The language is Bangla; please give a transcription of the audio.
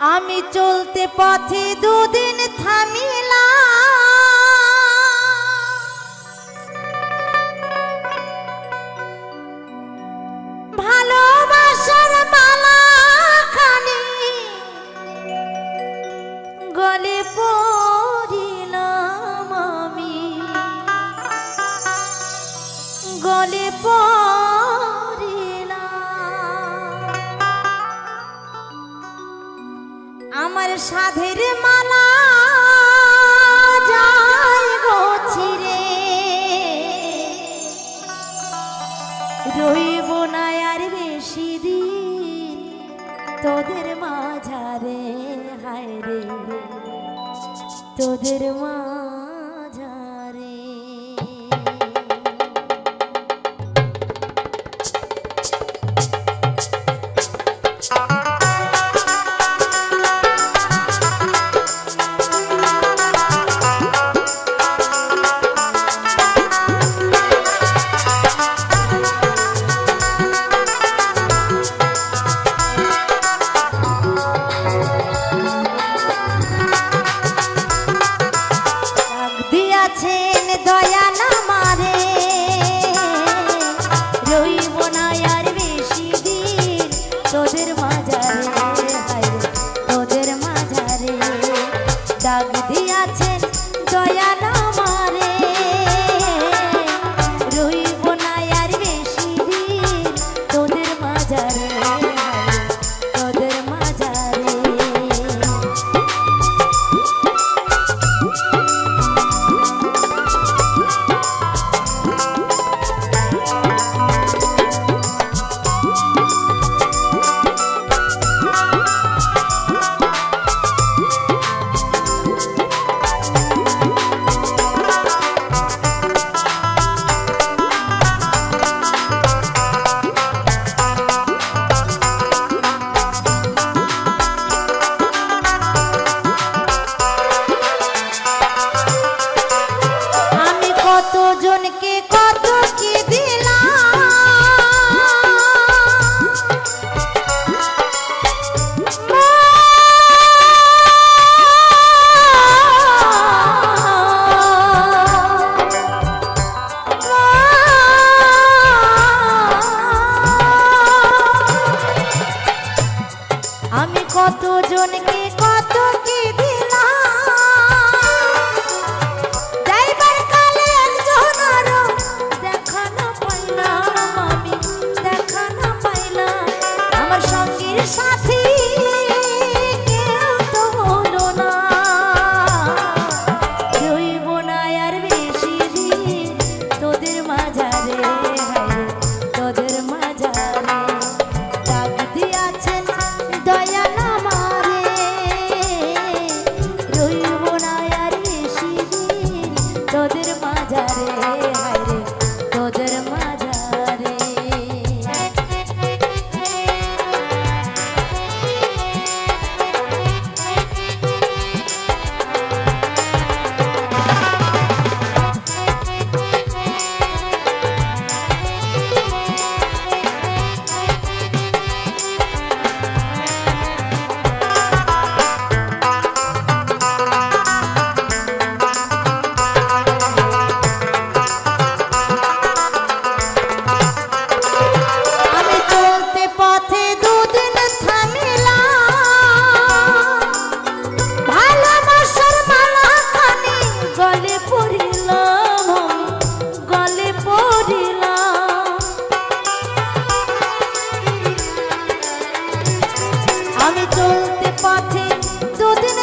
আমি চলতে পথে দুদিন থামিলা, ভালোবাসার মালা খানি গলে পড়িলাম আমি, গলে আমার সাধের মালা যায় গো ছিঁড়ে, রইব না আর বেশি দিন তোদের মাঝারে, হায় রে তোদের মাঝারে। দয়াল আমারে রইব না আর বেশি দিন তোদের মাঝারে, তোদের মাঝারে ডাক দিয়াছেন দয়াল আমারে রইব না আর বেশি দিন তোদের মাঝারে, তোদের মাঝারে। কতজনকে কত কি দিলাম, আমি কতজনকে কত কি দিলাম, সাথী কেউ তো হলো না, রইব না আর বেশি দিন তোদের মাঝারে, তোদের মাঝারে ডাক দিয়াছেন দয়াল আমারে রইব না আর বেশি দিন তোদের মাঝারে, তোদের মাঝারে। আমি চলতে পথে দুদিন